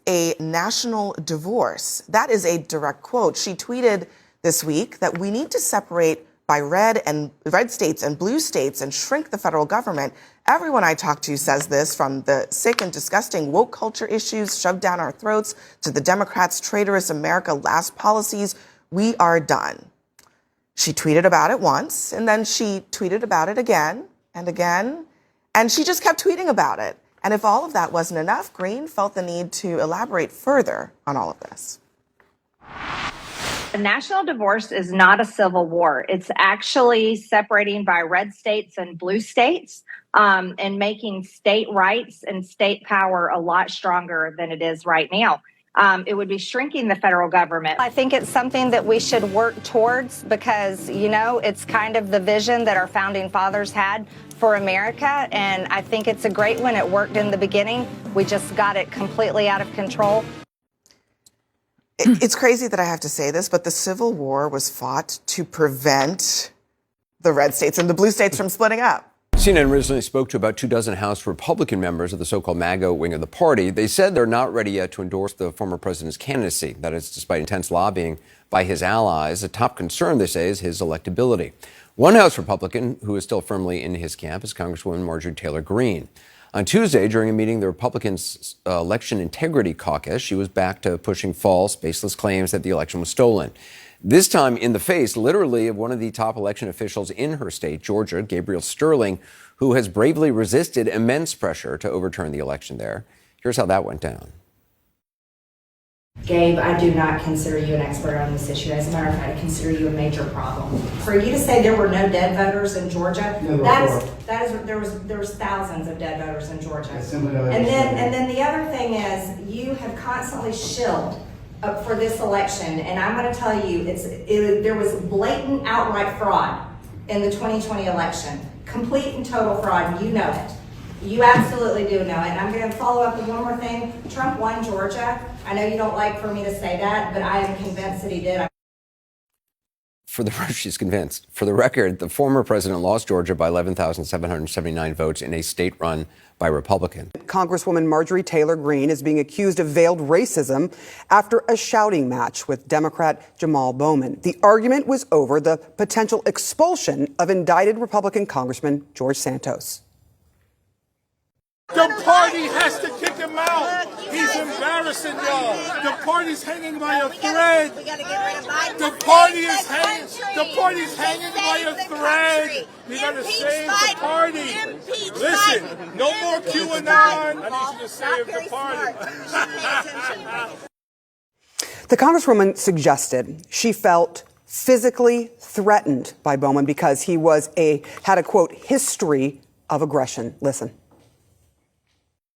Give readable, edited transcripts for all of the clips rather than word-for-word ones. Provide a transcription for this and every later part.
a national divorce. That is a direct quote. She tweeted this week that we need to separate by red states and blue states and shrink the federal government. Everyone I talk to says this, from the sick and disgusting woke culture issues shoved down our throats to the Democrats' traitorous America Last policies. We are done. She tweeted about it once, and then she tweeted about it again and again, and she just kept tweeting about it. And if all of that wasn't enough, Green felt the need to elaborate further on all of this. A national divorce is not a civil war. It's actually separating by red states and blue states, and making state rights and state power a lot stronger than it is right now. It would be shrinking the federal government. I think it's something that we should work towards because, you know, it's kind of the vision that our founding fathers had for America. And I think it's a great one. It worked in the beginning. We just got it completely out of control. It's crazy that I have to say this, but the Civil War was fought to prevent the red states and the blue states from splitting up. CNN originally spoke to about 24 House Republican members of the so-called MAGA wing of the party. They said they're not ready yet to endorse the former president's candidacy. That is despite intense lobbying by his allies. A top concern, they say, is his electability. One House Republican who is still firmly in his camp is Congresswoman Marjorie Taylor Greene. On Tuesday, during a meeting of the Republicans' Election Integrity Caucus, she was back to pushing false, baseless claims that the election was stolen. This time in the face, literally, of one of the top election officials in her state, Georgia, Gabriel Sterling, who has bravely resisted immense pressure to overturn the election there. Here's how that went down. Gabe, I do not consider you an expert on this issue. As a matter of fact, I consider you a major problem. For you to say there were no dead voters in Georgia, there was thousands of dead voters in Georgia. And then the other thing is, you have constantly shilled for this election, and I'm going to tell you, there was blatant, outright fraud in the 2020 election, complete and total fraud, and you know it. You absolutely do know it. And I'm going to follow up with one more thing. Trump won Georgia. I know you don't like for me to say that, but I am convinced that he did. She's convinced. For the record, the former president lost Georgia by 11,779 votes in a state run by Republicans. Congresswoman Marjorie Taylor Greene is being accused of veiled racism after a shouting match with Democrat Jamal Bowman. The argument was over the potential expulsion of indicted Republican Congressman George Santos. The party has to kick him out. He's embarrassing y'all. The party's hanging by a thread. The party's hanging by a thread. We gotta save the party. Listen, no more QAnon. I need you to save the party. The Congresswoman suggested she felt physically threatened by Bowman because he had a, quote, history of aggression. Listen.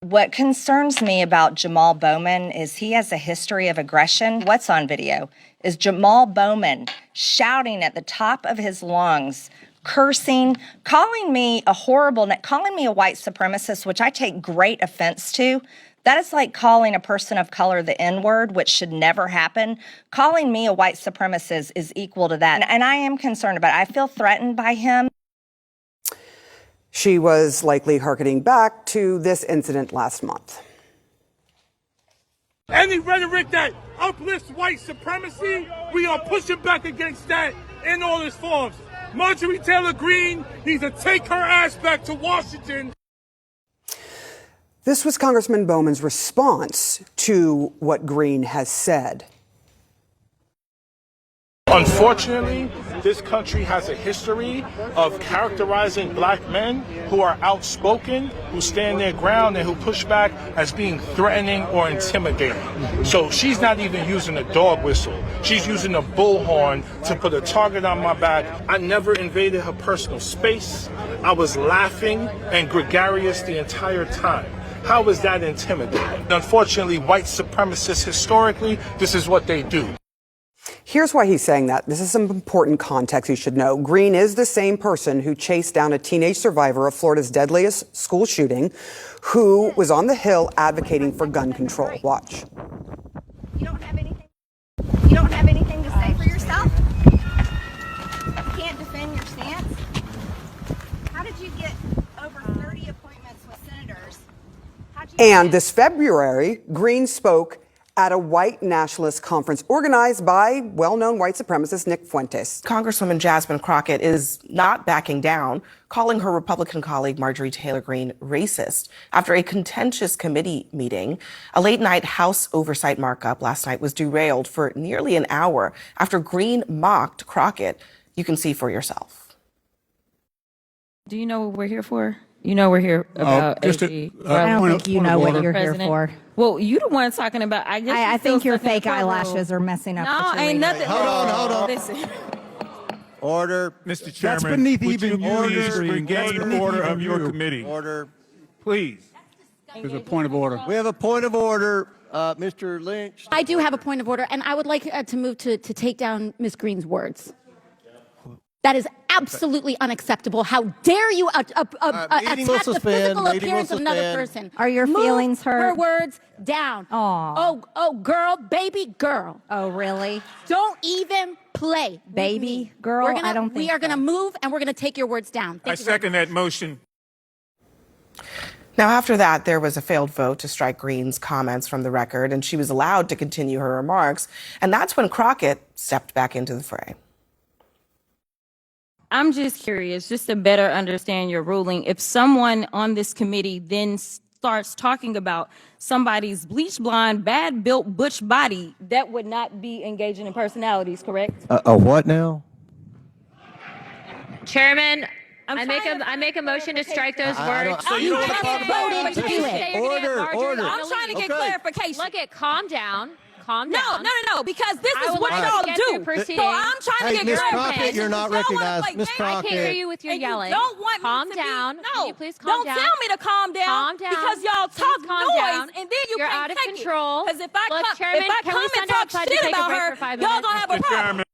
What concerns me about Jamal Bowman is he has a history of aggression. What's on video is Jamal Bowman shouting at the top of his lungs, cursing, calling me a white supremacist, which I take great offense to. That is like calling a person of color the N-word, which should never happen. Calling me a white supremacist is equal to that. And I am concerned about it. I feel threatened by him. She was likely hearkening back to this incident last month. Any rhetoric that uplifts white supremacy, we are pushing back against that in all its forms. Marjorie Taylor Greene needs to take her ass back to Washington. This was Congressman Bowman's response to what Greene has said. Unfortunately, this country has a history of characterizing black men who are outspoken, who stand their ground, and who push back as being threatening or intimidating. So she's not even using a dog whistle. She's using a bullhorn to put a target on my back. I never invaded her personal space. I was laughing and gregarious the entire time. How is that intimidating? Unfortunately, white supremacists, historically, this is what they do. Here's why he's saying that. This is some important context you should know. Greene is the same person who chased down a teenage survivor of Florida's deadliest school shooting, who was on the Hill advocating for gun control. Watch. You don't have anything to say for yourself? You can't defend your stance? How did you get over 30 appointments with senators? How'd you And this February, Green spoke at a white nationalist conference organized by well-known white supremacist Nick Fuentes. Congresswoman Jasmine Crockett is not backing down, calling her Republican colleague Marjorie Taylor Greene racist after a contentious committee meeting. A late-night House oversight markup last night was derailed for nearly an hour after Greene mocked Crockett. You can see for yourself. Do you know what we're here for? You know we're here about AG. I don't think you know what you're here for. Well, you the one talking about. I think your fake eyelashes are messing up. No, ain't nothing. Hold on. Listen. Order. Mr. Chairman, That's beneath would even you please regain order of your committee? Order. Please. There's a point of order. We have a point of order. Mr. Lynch. I do have a point of order, and I would like to move to take down Ms. Greene's words. That is absolutely unacceptable. How dare you attack the physical appearance of another person? Are your feelings hurt? Her words down. Oh, girl, baby girl. Oh, really? Don't even play. Baby girl? I don't think we are going to move, and we're going to take your words down. I second that motion. Now, after that, there was a failed vote to strike Greene's comments from the record, and she was allowed to continue her remarks. And that's when Crockett stepped back into the fray. I'm just curious, just to better understand your ruling. If someone on this committee then starts talking about somebody's bleach blonde, bad built butch body, that would not be engaging in personalities, correct? A what now? Chairman, I make a motion to strike those words. So you don't want to talk about to do it. Order. I'm trying to get clarification. Look at, calm down. Calm No, down. because this I is will what let y'all you get do. through proceedings. So I'm trying to get Ms. clarification. Crockett, you're not Y'all wanna recognized. play Ms. games, I can't hear Crockett. you with your and yelling. You don't want Calm me to down. Be, Can no, you please calm down? Don't tell me to calm down. Calm down. Because y'all Please talk calm noise, down. and then you You're can't out of take control. Because if I Look, come, Chairman, if I can come we and send talk outside to shit take a about break her, for 5 y'all minutes? gonna have a Mr. problem. Chairman.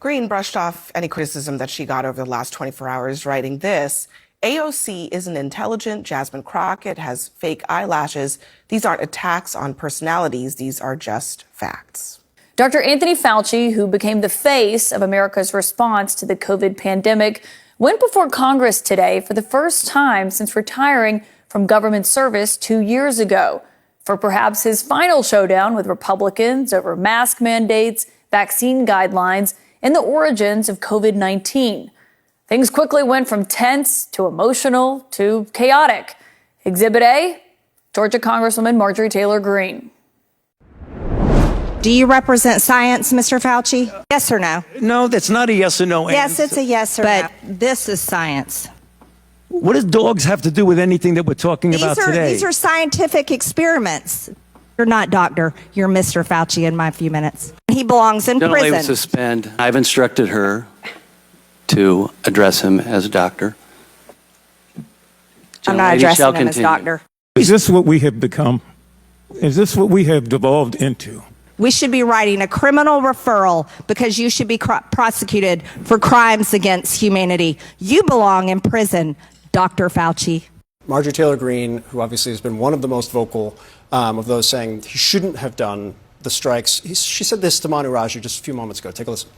Greene brushed off any criticism that she got over the last 24 hours, writing this: AOC isn't intelligent. Jasmine Crockett has fake eyelashes. These aren't attacks on personalities. These are just facts. Dr. Anthony Fauci, who became the face of America's response to the COVID pandemic, went before Congress today for the first time since retiring from government service 2 years ago for perhaps his final showdown with Republicans over mask mandates, vaccine guidelines, and the origins of COVID-19. Things quickly went from tense to emotional to chaotic. Exhibit A, Georgia Congresswoman Marjorie Taylor Greene. Do you represent science, Mr. Fauci? Yes or no? No, that's not a yes or no answer. Yes, it's a yes or no. But this is science. What does dogs have to do with anything that we're talking about today? These are scientific experiments. You're not doctor. You're Mr. Fauci in my few minutes. He belongs in Don't prison. suspend. I've instructed her to address him as a doctor. I'm not addressing him as doctor. Is this what we have become? Is this what we have devolved into? We should be writing a criminal referral because you should be prosecuted for crimes against humanity. You belong in prison, Dr. Fauci. Marjorie Taylor Greene, who obviously has been one of the most vocal of those saying he shouldn't have done the strikes, she said this to Manu Raju just a few moments ago. Take a listen.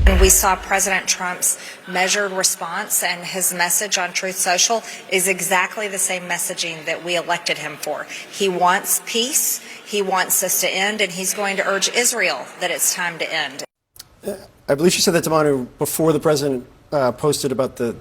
And we saw President Trump's measured response, and his message on Truth Social is exactly the same messaging that we elected him for. He wants peace, he wants this to end, and he's going to urge Israel that it's time to end. I believe she said that to Manu before the president posted about the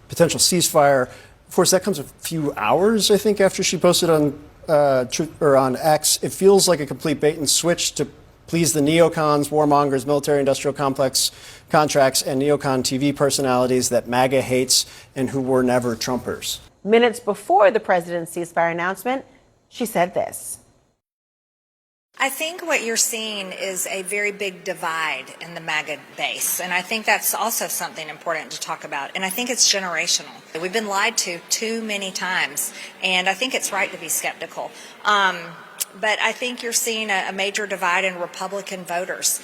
potential ceasefire. Of course, that comes a few hours, I think, after she posted on on X. It feels like a complete bait and switch to please the neocons, warmongers, military-industrial complex contracts, and neocon TV personalities that MAGA hates and who were never Trumpers. Minutes before the president's ceasefire announcement, she said this. I think what you're seeing is a very big divide in the MAGA base, and I think that's also something important to talk about, and I think it's generational. We've been lied to too many times, and I think it's right to be skeptical. But I think you're seeing a major divide in Republican voters.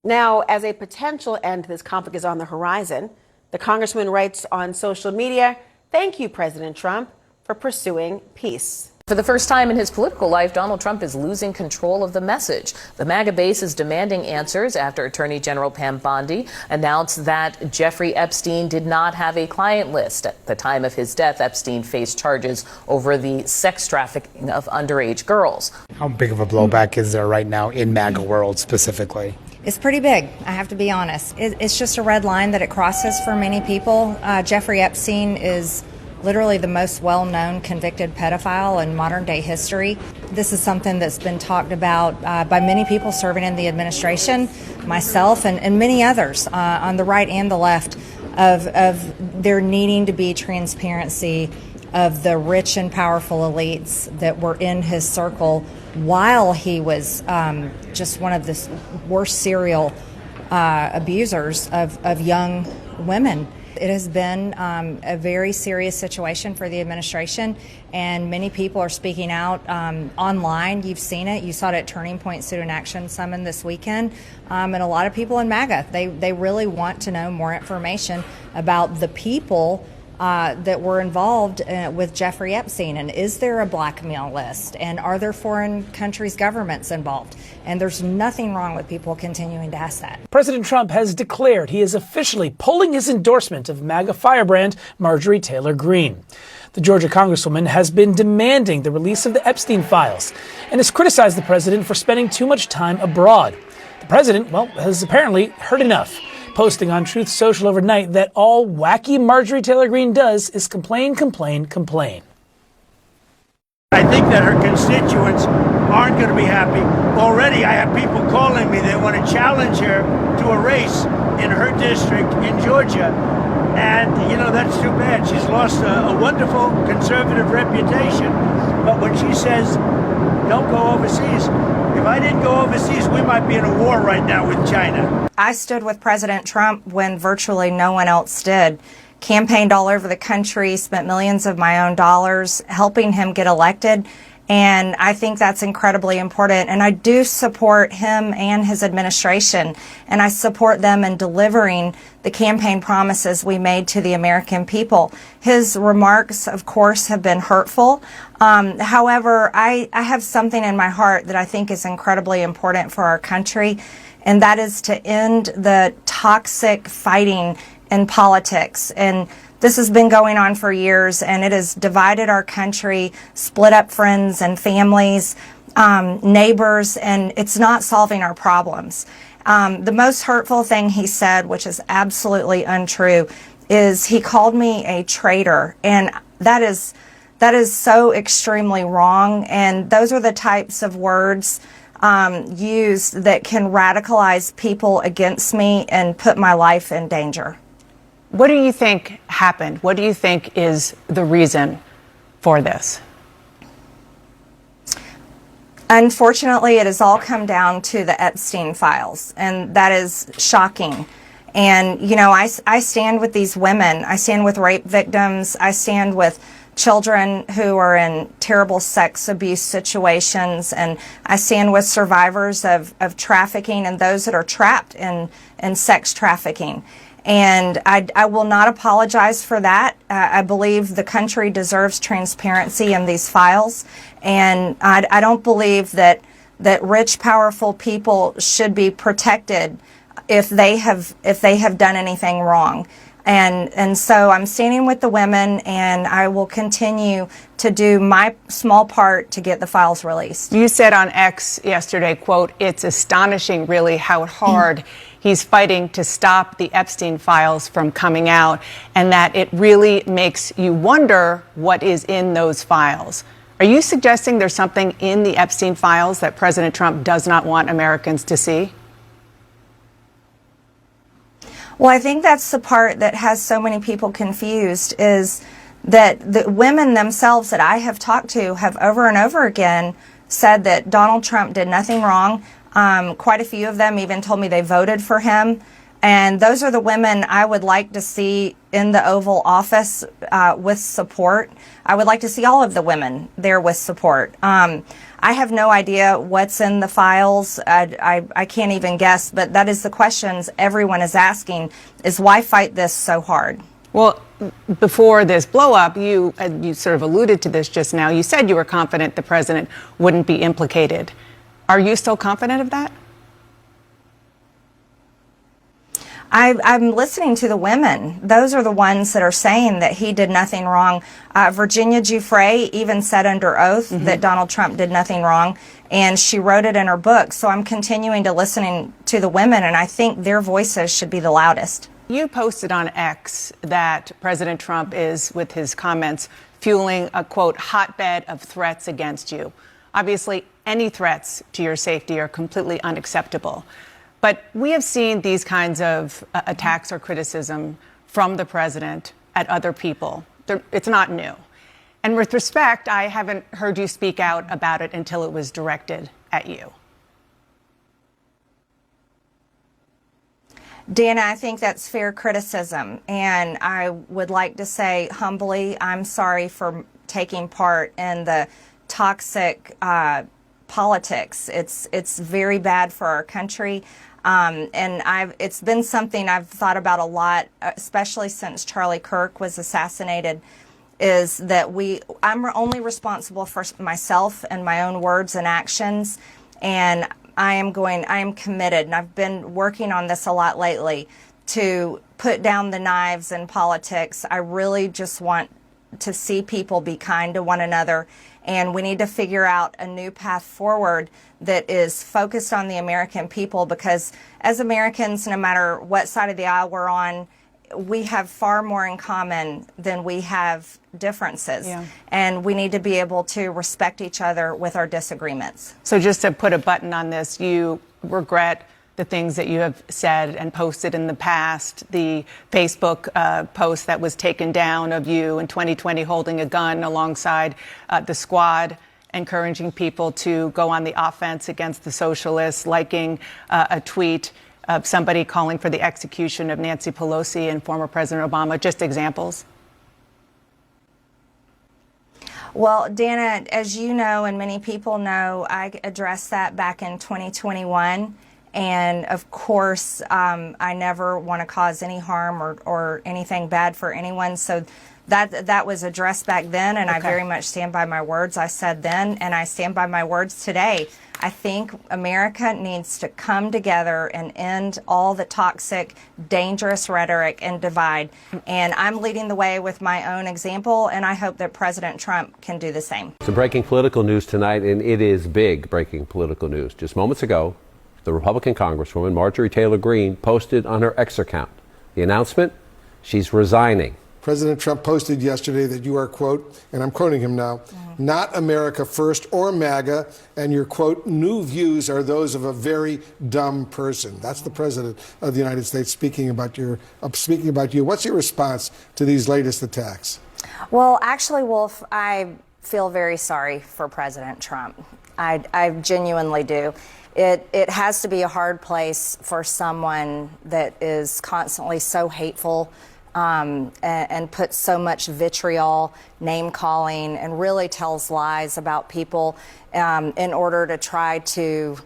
Now, as a potential end to this conflict is on the horizon, the congressman writes on social media, "Thank you, President Trump, for pursuing peace." For the first time in his political life, Donald Trump is losing control of the message. The MAGA base is demanding answers after Attorney General Pam Bondi announced that Jeffrey Epstein did not have a client list. At the time of his death, Epstein faced charges over the sex trafficking of underage girls. How big of a blowback is there right now in MAGA world specifically? It's pretty big, I have to be honest. It's just a red line that it crosses for many people. Jeffrey Epstein is literally the most well-known convicted pedophile in modern-day history. This is something that's been talked about by many people serving in the administration, myself, and many others on the right and the left, of there needing to be transparency of the rich and powerful elites that were in his circle while he was just one of the worst serial abusers of young women. It has been a very serious situation for the administration, and many people are speaking out online. You've seen it. You saw it at Turning Point Student Action Summit this weekend. And a lot of people in MAGA, they really want to know more information about the people that were involved with Jeffrey Epstein, and is there a blackmail list, and are there foreign countries' governments involved? And there's nothing wrong with people continuing to ask that. President Trump has declared he is officially pulling his endorsement of MAGA firebrand Marjorie Taylor Greene. The Georgia Congresswoman has been demanding the release of the Epstein files and has criticized the president for spending too much time abroad. The president, has apparently heard enough, posting on Truth Social overnight that all wacky Marjorie Taylor Greene does is complain, complain, complain. I think that her constituents aren't going to be happy. Already I have people calling me, they want to challenge her to a race in her district in Georgia. And, that's too bad. She's lost a wonderful conservative reputation. But when she says, don't go overseas, if I didn't go overseas, we might be in a war right now with China. I stood with President Trump when virtually no one else did. Campaigned all over the country, spent millions of my own dollars helping him get elected. And I think that's incredibly important. And I do support him and his administration. And I support them in delivering the campaign promises we made to the American people. His remarks, of course, have been hurtful. However, I have something in my heart that I think is incredibly important for our country. And that is to end the toxic fighting in politics. And this has been going on for years, and it has divided our country, split up friends and families, neighbors, and it's not solving our problems. The most hurtful thing he said, which is absolutely untrue, is he called me a traitor, and that is so extremely wrong. And those are the types of words used that can radicalize people against me and put my life in danger. What do you think happened? What do you think is the reason for this? Unfortunately, it has all come down to the Epstein files, and that is shocking. And, I stand with these women. I stand with rape victims. I stand with children who are in terrible sex abuse situations, and I stand with survivors of trafficking and those that are trapped in sex trafficking. And I will not apologize for that. I believe the country deserves transparency in these files, and I don't believe that rich, powerful people should be protected if they have done anything wrong. And so I'm standing with the women, and I will continue to do my small part to get the files released. You said on X yesterday, quote, "It's astonishing really how hard he's fighting to stop the Epstein files from coming out, and that it really makes you wonder what is in those files." Are you suggesting there's something in the Epstein files that President Trump does not want Americans to see? Well, I think that's the part that has so many people confused, is that the women themselves that I have talked to have over and over again said that Donald Trump did nothing wrong. Quite a few of them even told me they voted for him. And those are the women I would like to see in the Oval Office with support. I would like to see all of the women there with support. I have no idea what's in the files. I can't even guess, but that is the questions everyone is asking, is why fight this so hard? Well, before this blow up, you sort of alluded to this just now. You said you were confident the president wouldn't be implicated. Are you still confident of that? I'm listening to the women. Those are the ones that are saying that he did nothing wrong. Virginia Giuffre even said under oath that Donald Trump did nothing wrong, and she wrote it in her book. So I'm continuing to listen to the women, and I think their voices should be the loudest. You posted on X that President Trump is, with his comments, fueling a, quote, hotbed of threats against you. Obviously, any threats to your safety are completely unacceptable. But we have seen these kinds of attacks or criticism from the president at other people. It's not new. And with respect, I haven't heard you speak out about it until it was directed at you. Dana, I think that's fair criticism. And I would like to say humbly, I'm sorry for taking part in the toxic politics. It's very bad for our country. And it's been something I've thought about a lot, especially since Charlie Kirk was assassinated, is that I'm only responsible for myself and my own words and actions. And I am committed, and I've been working on this a lot lately, to put down the knives in politics. I really just want to see people be kind to one another, and we need to figure out a new path forward that is focused on the American people, because as Americans, no matter what side of the aisle we're on, we have far more in common than we have differences. Yeah. And we need to be able to respect each other with our disagreements. So just to put a button on this, you regret the things that you have said and posted in the past, the Facebook post that was taken down of you in 2020 holding a gun alongside the squad, encouraging people to go on the offense against the socialists, liking a tweet of somebody calling for the execution of Nancy Pelosi and former President Obama. Just examples. Well, Dana, as you know, and many people know, I addressed that back in 2021. And of course, I never want to cause any harm or anything bad for anyone. So that was addressed back then, and I very much stand by my words I said then, and I stand by my words today. I think America needs to come together and end all the toxic, dangerous rhetoric and divide. And I'm leading the way with my own example, and I hope that President Trump can do the same. Some breaking political news tonight, and it is big breaking political news. Just moments ago, the Republican Congresswoman Marjorie Taylor Greene posted on her X account the announcement she's resigning. President Trump posted yesterday that you are, quote, and I'm quoting him now, not America first or MAGA, and your, quote, new views are those of a very dumb person. That's the President of the United States speaking about you. What's your response to these latest attacks? Well, actually, Wolf, I feel very sorry for President Trump. I genuinely do. It has to be a hard place for someone that is constantly so hateful and puts so much vitriol, name-calling, and really tells lies about people in order to try to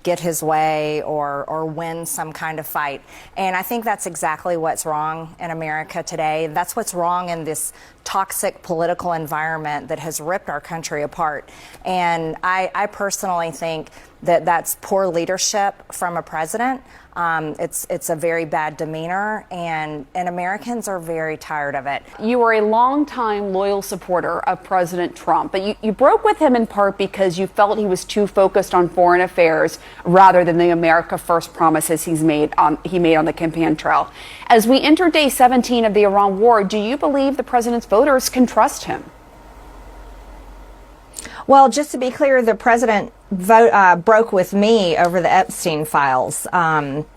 get his way or win some kind of fight. And I think that's exactly what's wrong in America today. That's what's wrong in this toxic political environment that has ripped our country apart. And I personally think that that's poor leadership from a president. It's a very bad demeanor, and Americans are very tired of it. You were a longtime loyal supporter of President Trump, but you broke with him in part because you felt he was too focused on foreign affairs rather than the America First promises he made on the campaign trail. As we enter day 17 of the Iran war, do you believe the president's voters can trust him? Well, just to be clear, the president broke with me over the Epstein files.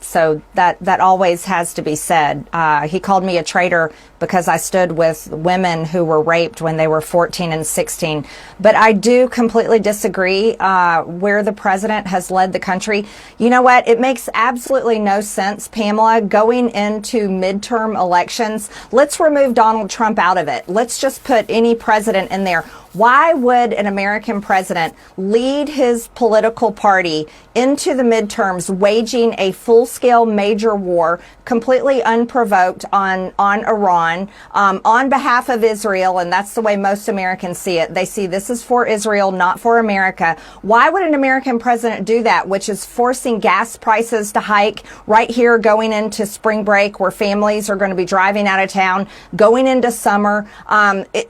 So that always has to be said. He called me a traitor because I stood with women who were raped when they were 14 and 16. But I do completely disagree where the president has led the country. You know what? It makes absolutely no sense, Pamela, going into midterm elections. Let's remove Donald Trump out of it. Let's just put any president in there. Why would an American president lead his political party into the midterms waging a full-scale major war completely unprovoked on Iran on behalf of Israel? And that's the way most Americans see it. They see this is for Israel, not for America. Why would an American president do that, which is forcing gas prices to hike right here going into spring break where families are going to be driving out of town, going into summer,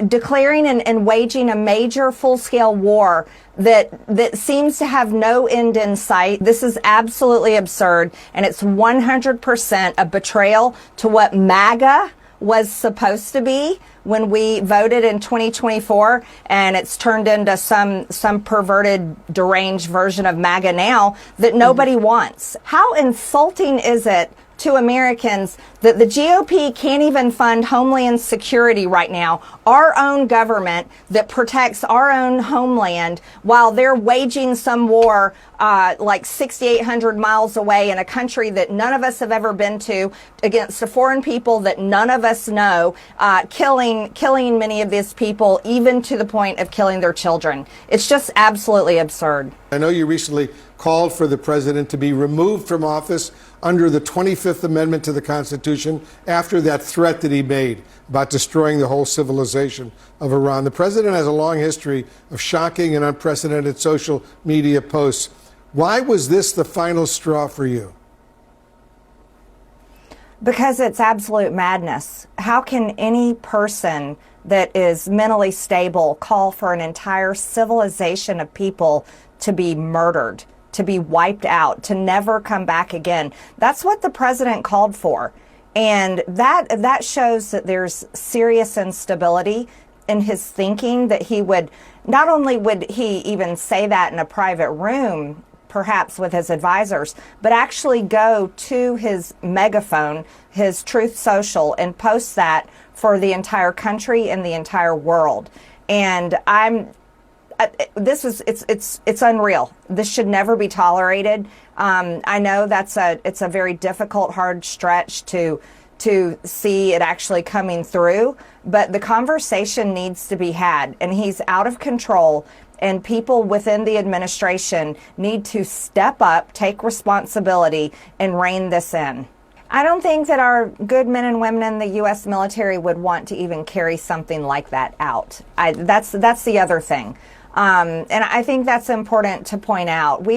declaring and waging a major full-scale war that seems to have no end in sight? This is absolutely absurd, and it's 100% a betrayal to what MAGA was supposed to be when we voted in 2024, and it's turned into some perverted, deranged version of MAGA now that nobody wants. How insulting is it to Americans that the GOP can't even fund Homeland Security right now, our own government that protects our own homeland, while they're waging some war like 6,800 miles away in a country that none of us have ever been to, against a foreign people that none of us know, killing many of these people, even to the point of killing their children. It's just absolutely absurd. I know you recently called for the president to be removed from office under the 25th Amendment to the Constitution after that threat that he made about destroying the whole civilization of Iran. The president has a long history of shocking and unprecedented social media posts. Why was this the final straw for you? Because it's absolute madness. How can any person that is mentally stable call for an entire civilization of people to be murdered, to be wiped out, to never come back again? That's what the president called for. And that shows that there's serious instability in his thinking, that he would, not only would he even say that in a private room, perhaps with his advisors, but actually go to his megaphone, his Truth Social, and post that for the entire country and the entire world. And it's unreal. This should never be tolerated. I know it's a very difficult, hard stretch to see it actually coming through, but the conversation needs to be had, and he's out of control. And people within the administration need to step up, take responsibility, and rein this in. I don't think that our good men and women in the U.S. military would want to even carry something like that out. That's the other thing. And I think that's important to point out.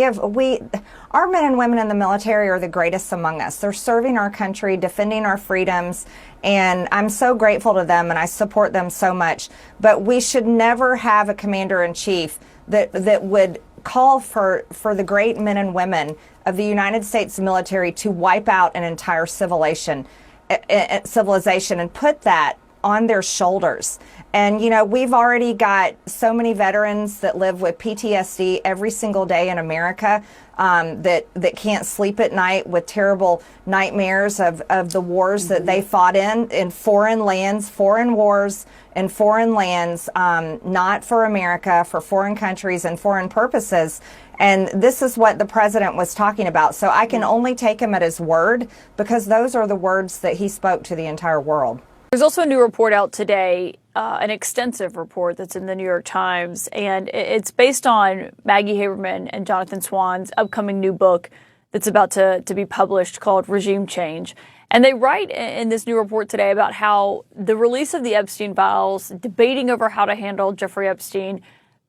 Our men and women in the military are the greatest among us. They're serving our country, defending our freedoms, and I'm so grateful to them, and I support them so much. But we should never have a commander-in-chief that would call for the great men and women of the United States military to wipe out an entire civilization and put that on their shoulders. And, you know, we've already got so many veterans that live with PTSD every single day in America, that can't sleep at night with terrible nightmares of the wars that they fought in foreign lands, foreign wars and foreign lands, not for America, for foreign countries and foreign purposes. And this is what the president was talking about. So I can only take him at his word, because those are the words that he spoke to the entire world. There's also a new report out today, an extensive report that's in the New York Times, and it's based on Maggie Haberman and Jonathan Swan's upcoming new book that's about to be published called Regime Change. And they write in this new report today about how the release of the Epstein files, debating over how to handle Jeffrey Epstein,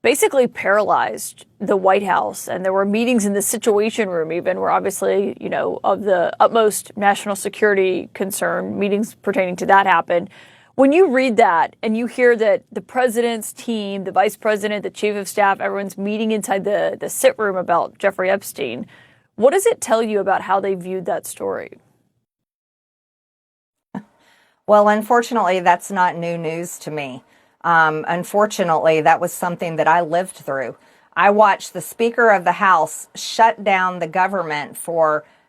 basically paralyzed the White House. And there were meetings in the Situation Room even where obviously, you know, of the utmost national security concern, meetings pertaining to that happened. When you read that and you hear that the president's team, the vice president, the chief of staff, everyone's meeting inside the sit room about Jeffrey Epstein, what does it tell you about how they viewed that story? Well, unfortunately, that's not new news to me. Unfortunately, that was something that I lived through. I watched the Speaker of the House shut down the government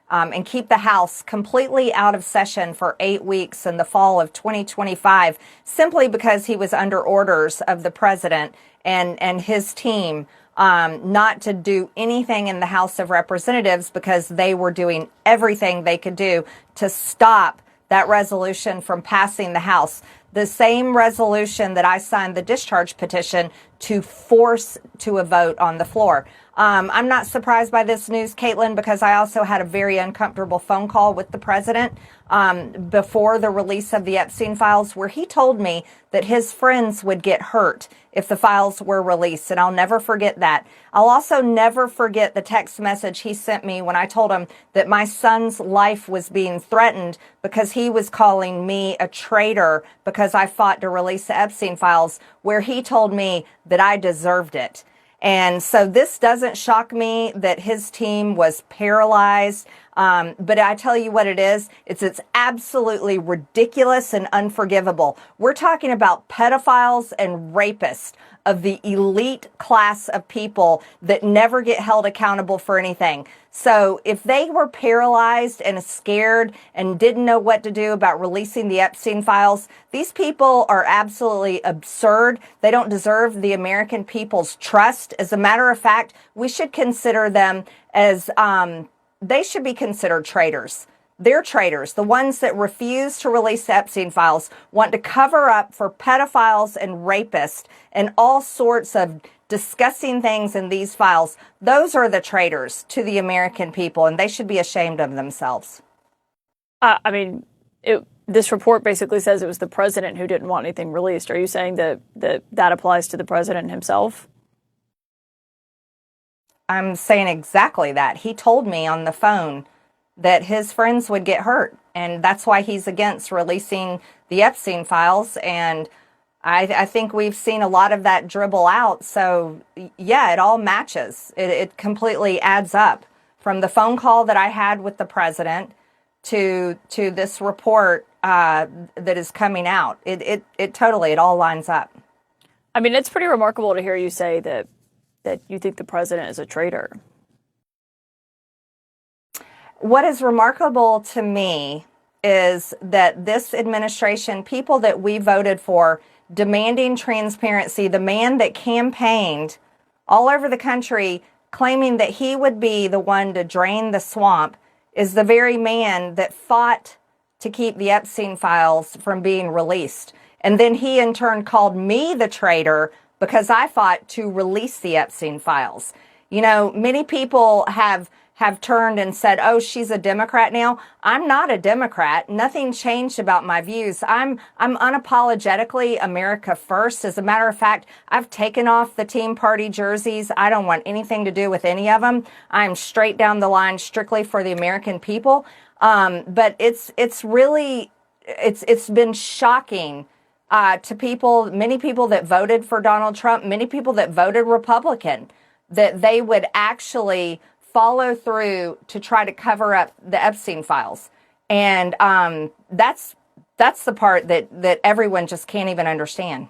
and keep the House completely out of session for 8 weeks in the fall of 2025, simply because he was under orders of the president and his team not to do anything in the House of Representatives, because they were doing everything they could do to stop that resolution from passing the House. the same resolution that I signed the discharge petition to force to a vote on the floor. I'm not surprised by this news, Caitlin, because I also had a very uncomfortable phone call with the president before the release of the Epstein files, where he told me that his friends would get hurt if the files were released. And I'll never forget that. I'll also never forget the text message he sent me when I told him that my son's life was being threatened because he was calling me a traitor because I fought to release the Epstein files, where he told me that I deserved it. And so this doesn't shock me that his team was paralyzed. But I tell you what it is. It's absolutely ridiculous and unforgivable. We're talking about pedophiles and rapists of the elite class of people that never get held accountable for anything. So if they were paralyzed and scared and didn't know what to do about releasing the Epstein files, these people are absolutely absurd. They don't deserve the American people's trust. As a matter of fact, we should consider them as, they should be considered traitors. They're traitors. The ones that refuse to release the Epstein files, want to cover up for pedophiles and rapists and all sorts of disgusting things in these files. Those are the traitors to the American people, and they should be ashamed of themselves. This report basically says it was the president who didn't want anything released. Are you saying that applies to the president himself? I'm saying exactly that. He told me on the phone that his friends would get hurt, and that's why he's against releasing the Epstein files. And I think we've seen a lot of that dribble out. So yeah, it all matches. It completely adds up, from the phone call that I had with the president to this report that is coming out. It totally, it all lines up. I mean, it's pretty remarkable to hear you say that you think the president is a traitor. What is remarkable to me is that this administration, people that we voted for, demanding transparency, the man that campaigned all over the country claiming that he would be the one to drain the swamp, is the very man that fought to keep the Epstein files from being released. And then he in turn called me the traitor because I fought to release the Epstein files. You know, many people have turned and said, oh, she's a Democrat now. I'm not a Democrat. Nothing changed about my views. I'm unapologetically America first. As a matter of fact, I've taken off the Tea Party jerseys. I don't want anything to do with any of them. I'm straight down the line, strictly for the American people. But it's been shocking to people, many people that voted for Donald Trump, many people that voted Republican, that they would actually follow through to try to cover up the Epstein files. And that's the part that everyone just can't even understand.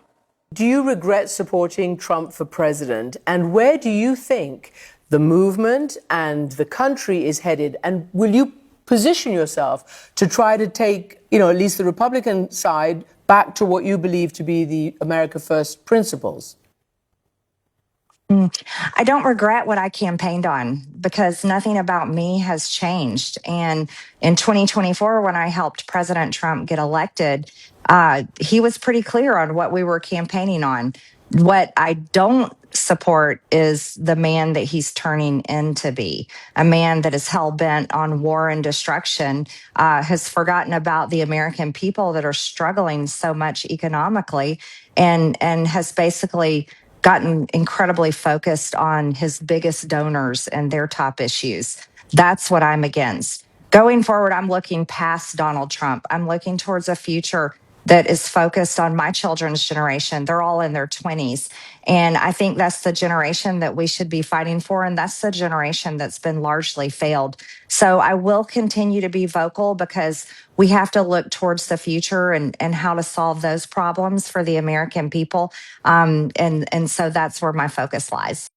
Do you regret supporting Trump for president? And where do you think the movement and the country is headed? And will you position yourself to try to take, at least the Republican side back to what you believe to be the America First principles? I don't regret what I campaigned on, because nothing about me has changed. And in 2024, when I helped President Trump get elected, he was pretty clear on what we were campaigning on. What I don't support is the man that he's turning into be, a man that is hell-bent on war and destruction, has forgotten about the American people that are struggling so much economically, and has basically gotten incredibly focused on his biggest donors and their top issues. That's what I'm against. Going forward, I'm looking past Donald Trump. I'm looking towards a future that is focused on my children's generation. They're all in their 20s. And I think that's the generation that we should be fighting for. And that's the generation that's been largely failed. So I will continue to be vocal, because we have to look towards the future and how to solve those problems for the American people. And so that's where my focus lies.